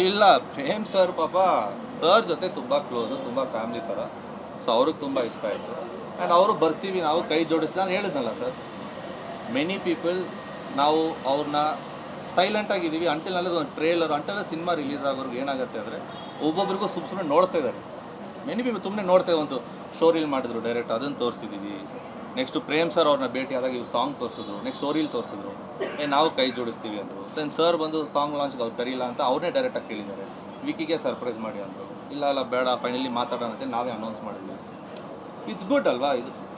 ಇಲ್ಲ, ಪ್ರೇಮ್ ಸರ್ ಪಾಪ ಸರ್ ಜೊತೆ ತುಂಬ ಕ್ಲೋಸು, ತುಂಬ ಫ್ಯಾಮಿಲಿ ಥರ. ಸೊ ಅವ್ರಿಗೆ ತುಂಬ ಇಷ್ಟ ಆಯಿತು. ಆ್ಯಂಡ್ ಅವರು ಬರ್ತೀವಿ, ನಾವು ಕೈ ಜೋಡಿಸಿ, ನಾನು ಹೇಳಿದ್ನಲ್ಲ ಸರ್, ಮೆನಿ ಪೀಪಲ್ ನಾವು ಅವ್ರನ್ನ ಸೈಲೆಂಟಾಗಿದ್ದೀವಿ ಅಂಟಿಲ್ ಒಂದು ಟ್ರೇಲರ್ ಅಂಟೆಲ್ಲ ಸಿನಿಮಾ ರಿಲೀಸ್ ಆಗೋರ್ಗೆ ಏನಾಗುತ್ತೆ ಅಂದರೆ ಒಬ್ಬೊಬ್ರಿಗೂ ಸುಮ್ಮನೆ ನೋಡ್ತಾ ಇದ್ದಾರೆ. ಮೆನಿ ಪೀಪಲ್ ತುಂಬನೇ ನೋಡ್ತಾ ಒಂದು ಶೋ ರೀಲ್ ಮಾಡಿದ್ರು ಡೈರೆಕ್ಟ್, ಅದನ್ನು ತೋರಿಸಿದ್ದೀವಿ. ನೆಕ್ಸ್ಟು ಪ್ರೇಮ್ ಸರ್ ಅವ್ರನ್ನ ಭೇಟಿ ಆದಾಗ ಇವ್ರು ಸಾಂಗ್ ತೋರಿಸಿದ್ರು, ನೆಕ್ಸ್ಟ್ ಶೋ ರೀಲ್ ತೋರಿಸಿದ್ರು, ನಾವು ಕೈ ಜೋಡಿಸ್ತೀವಿ ಅಂದರು. ದೆನ್ ಸರ್ ಬಂದು ಸಾಂಗ್ ಲಾಂಚ್ಗೆ ಅವ್ರು ಕರೀಲ್ಲ ಅಂತ ಅವ್ರನ್ನೇ ಡೈರೆಕ್ಟಾಗಿ ಕೇಳಿದ್ದಾರೆ, ವಿಕಿಗೆ ಸರ್ಪ್ರೈಸ್ ಮಾಡಿ ಅಂದರು. ಇಲ್ಲ ಬೇಡ, ಫೈನಲಿ ಮಾತಾಡೋಣ ಅಂತ ನಾವೇ ಅನೌನ್ಸ್ ಮಾಡಿದ್ವಿ. ಇಟ್ಸ್ ಗುಡ್ ಅಲ್ವಾ,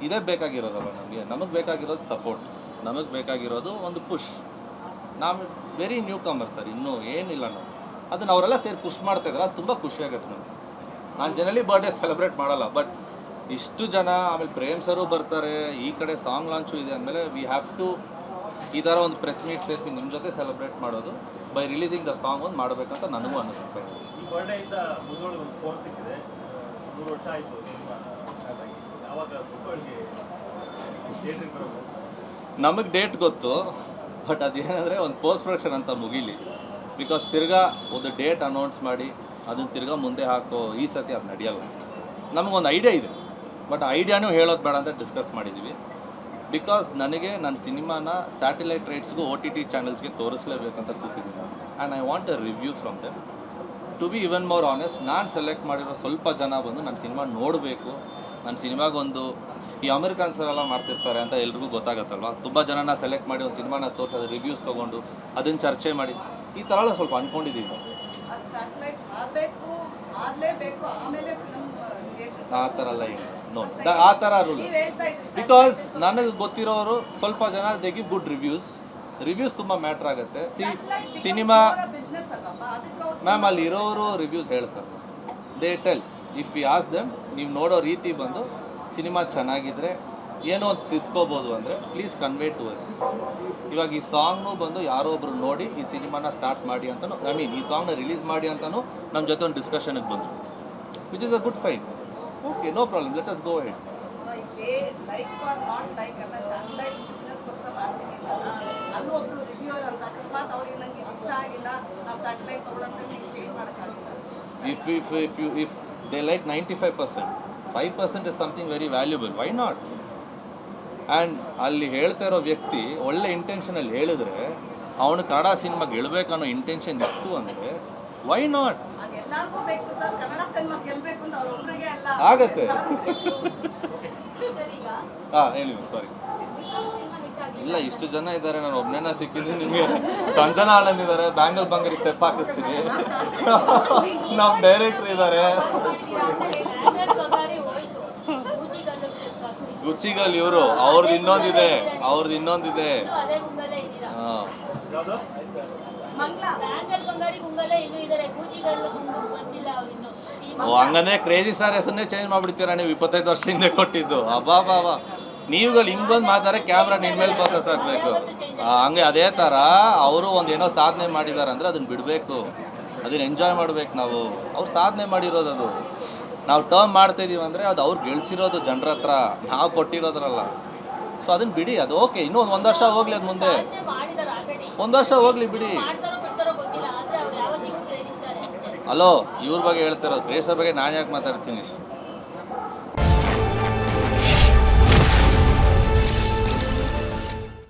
ಇದೇ ಬೇಕಾಗಿರೋದಲ್ವ ನಮಗೆ ಬೇಕಾಗಿರೋದು ಸಪೋರ್ಟ್, ನಮಗೆ ಬೇಕಾಗಿರೋದು ಒಂದು ಪುಷ್. ನಾವು ವೆರಿ ನ್ಯೂ ಕಮರ್ ಸರ್, ಇನ್ನೂ ಏನಿಲ್ಲ ನಾವು. ಅದನ್ನು ಅವರೆಲ್ಲ ಸೇರಿ ಪುಷ್ ಮಾಡ್ತಾಯಿದ್ರೆ ಅದು ತುಂಬ ಖುಷಿಯಾಗುತ್ತೆ ನಮಗೆ. ನಾನು ಜನರಲಿ ಬರ್ಡೇ ಸೆಲೆಬ್ರೇಟ್ ಮಾಡಲ್ಲ, ಬಟ್ ಇಷ್ಟು ಜನ, ಆಮೇಲೆ ಪ್ರೇಮ್ ಸರು ಬರ್ತಾರೆ, ಈ ಕಡೆ ಸಾಂಗ್ ಲಾಂಚು ಇದೆ ಅಂದಮೇಲೆ ವಿ ಹ್ಯಾವ್ ಟು ಈ ಥರ ಒಂದು ಪ್ರೆಸ್ ಮೀಟ್ ಸೇರಿಸಿ ನಿಮ್ಮ ಜೊತೆ ಸೆಲೆಬ್ರೇಟ್ ಮಾಡೋದು, ಬೈ ರಿಲೀಸಿಂಗ್ ದ ಸಾಂಗ್ ಒಂದು ಮಾಡಬೇಕಂತ ನನಗೂ ಅನ್ನಿಸುತ್ತೆ. ನಮಗೆ ಡೇಟ್ ಗೊತ್ತು, ಬಟ್ ಅದೇನೆಂದರೆ ಒಂದು ಪೋಸ್ಟ್ ಪ್ರೊಡಕ್ಷನ್ ಅಂತ ಮುಗೀಲಿ. ಬಿಕಾಸ್ ತಿರ್ಗಾ ಒಂದು ಡೇಟ್ ಅನೌನ್ಸ್ ಮಾಡಿ ಅದನ್ನು ತಿರ್ಗಾ ಮುಂದೆ ಹಾಕೋ ಈ ಸತಿ ಅದು ನಡೆಯಲ್ಲ. ನಮಗೊಂದು ಐಡಿಯಾ ಇದೆ, ಬಟ್ ಐಡಿಯಾನೂ ಹೇಳೋದು ಬೇಡ ಅಂತ ಡಿಸ್ಕಸ್ ಮಾಡಿದ್ದೀವಿ. ಬಿಕಾಸ್ ನನಗೆ ನನ್ನ ಸಿನಿಮಾನ ಸ್ಯಾಟಲೈಟ್ ರೈಟ್ಸ್ಗೂ OTT ಚಾನಲ್ಸ್ಗೆ ತೋರಿಸ್ಲೇಬೇಕಂತ ಕೂತಿದ್ದೀನಿ. And I want a review from them. To be even more honest, ನಾನು ಸೆಲೆಕ್ಟ್ ಮಾಡಿರೋ ಸ್ವಲ್ಪ ಜನ ಬಂದು ನನ್ನ ಸಿನಿಮಾ ನೋಡಬೇಕು, ನನ್ನ ಸಿನಿಮಾಗೊಂದು ಈ ಅಮೆರಿಕನ್ಸರೆಲ್ಲ ಮಾಡ್ತಿರ್ತಾರೆ ಅಂತ ಎಲ್ರಿಗೂ ಗೊತ್ತಾಗತ್ತಲ್ವ. ತುಂಬ ಜನನ ಸೆಲೆಕ್ಟ್ ಮಾಡಿ ಒಂದು ಸಿನಿಮಾನ ತೋರಿಸೋದು, ರಿವ್ಯೂಸ್ ತೊಗೊಂಡು ಅದನ್ನು ಚರ್ಚೆ ಮಾಡಿ, ಈ ಥರ ಎಲ್ಲ ಸ್ವಲ್ಪ ಅಂದ್ಕೊಂಡಿದ್ದೀವಿ. ಆ ಥರ ಎಲ್ಲ ಏನು ನೋ, ಆ ಥರ ರೂಲ್. ಬಿಕಾಸ್ ನನಗೆ ಗೊತ್ತಿರೋರು ಸ್ವಲ್ಪ ಜನ ದೇ ಗಿವ್ ಗುಡ್ ರಿವ್ಯೂಸ್ ತುಂಬ ಮ್ಯಾಟ್ರ್ ಆಗುತ್ತೆ. ಸಿನಿಮಾ ಮ್ಯಾಮ್ ಅಲ್ಲಿ ಇರೋರು ರಿವ್ಯೂಸ್ ಹೇಳ್ತಾರೆ, they tell. If we as them, ನೀವು ನೋಡೋ ರೀತಿ ಬಂದು ಸಿನಿಮಾ ಚೆನ್ನಾಗಿದ್ರೆ ಏನೋ ಒಂದು ತಿದ್ಕೋಬೋದು ಅಂದರೆ ಪ್ಲೀಸ್ ಕನ್ವೇ ಟು ಅಸ್. ಇವಾಗ ಈ ಸಾಂಗ್ನು ಬಂದು ಯಾರೋ ಒಬ್ರು ನೋಡಿ ಈ ಸಿನಿಮಾನ ಸ್ಟಾರ್ಟ್ ಮಾಡಿ ಅಂತಲೂ, ಐ ಮೀನ್ ಈ ಸಾಂಗ್ನ ರಿಲೀಸ್ ಮಾಡಿ ಅಂತಲೂ ನಮ್ಮ ಜೊತೆ ಒಂದು ಡಿಸ್ಕಷನ್ಗೆ ಬಂದರು, which is a good sign. Okay, no problem, let us go head. If they like 95%, 5% is something very valuable, why not? And ಅಲ್ಲಿ ಹೇಳ್ತಾ ಇರೋ ವ್ಯಕ್ತಿ ಒಳ್ಳೆ ಇಂಟೆನ್ಷನಲ್ಲಿ ಹೇಳಿದ್ರೆ, ಅವನು ಕನ್ನಡ ಸಿನಿಮಾ ಗೆಲ್ಲಬೇಕನ್ನೋ ಇಂಟೆನ್ಷನ್ ಇತ್ತು ಅಂದರೆ ವೈ ನಾಟ್? ಆಗತ್ತೆ. ಹಾಂ ಹೇಳಿ, ಸಾರಿ. ಇಲ್ಲ, ಇಷ್ಟು ಜನ ಇದ್ದಾರೆ, ನಾನು ಒಬ್ಬನೇನ ಸಿಕ್ಕಿದ್ದೀನಿ ನಿಮಗೆ. ಸಂಜನಾ ಆನಂದ್ ಇದ್ದಾರೆ, ಬ್ಯಾಂಗಲ್ ಬಂಗಾರಿ ಸ್ಟೆಪ್ ಹಾಕಿಸ್ತೀನಿ. ನಮ್ಮ ಡೈರೆಕ್ಟ್ರ್ ಇದ್ದಾರೆ, ಗುಚ್ಚಿಗಲ್ ಇವರು, ಅವ್ರದ್ದು ಇನ್ನೊಂದಿದೆ. ಹಾಂ, ಹಂಗಂದ್ರೆ ಕ್ರೇಜಿ ಸಾರ್ ಹೆಸರನ್ನೇ ಚೇಂಜ್ ಮಾಡಿಬಿಡ್ತೀರಾ ನೀವು? 25 ವರ್ಷ ಹಿಂದೆ ಕೊಟ್ಟಿದ್ದು. ಅಬ್ಬಾ, ನೀವುಗಳು ಹಿಂಗೆ ಬಂದು ಮಾತಾಡೋ ಕ್ಯಾಮ್ರಾ ನಿನ್ನ ಮೇಲೆ ಫೋಕಸ್ ಆಗಬೇಕು. ಹಂಗೆ ಅದೇ ಥರ ಅವರು ಒಂದು ಏನೋ ಸಾಧನೆ ಮಾಡಿದ್ದಾರೆ ಅಂದರೆ ಅದನ್ನು ಬಿಡಬೇಕು, ಅದನ್ನು ಎಂಜಾಯ್ ಮಾಡ್ಬೇಕು ನಾವು. ಅವ್ರು ಸಾಧನೆ ಮಾಡಿರೋದು, ಅದು ನಾವು ಟರ್ಮ್ ಮಾಡ್ತಾಯಿದ್ದೀವಿ ಅಂದರೆ ಅದು ಅವ್ರು ಗೆಲ್ಸಿರೋದು ಜನರ ಹತ್ರ, ನಾವು ಕೊಟ್ಟಿರೋದ್ರಲ್ಲ. ಸೊ ಅದನ್ನು ಬಿಡಿ, ಅದು ಓಕೆ. ಇನ್ನೂ ಒಂದು ವರ್ಷ ಹೋಗಲಿ, ಅದು ಮುಂದೆ ಒಂದು ವರ್ಷ ಹೋಗಲಿ, ಬಿಡಿ. ಹಲೋ, ಇವ್ರ ಬಗ್ಗೆ ಹೇಳ್ತಿರೋದು, ಪ್ರೇಸರ್ ಬಗ್ಗೆ ನಾನು ಯಾಕೆ ಮಾತಾಡ್ತೀನಿ?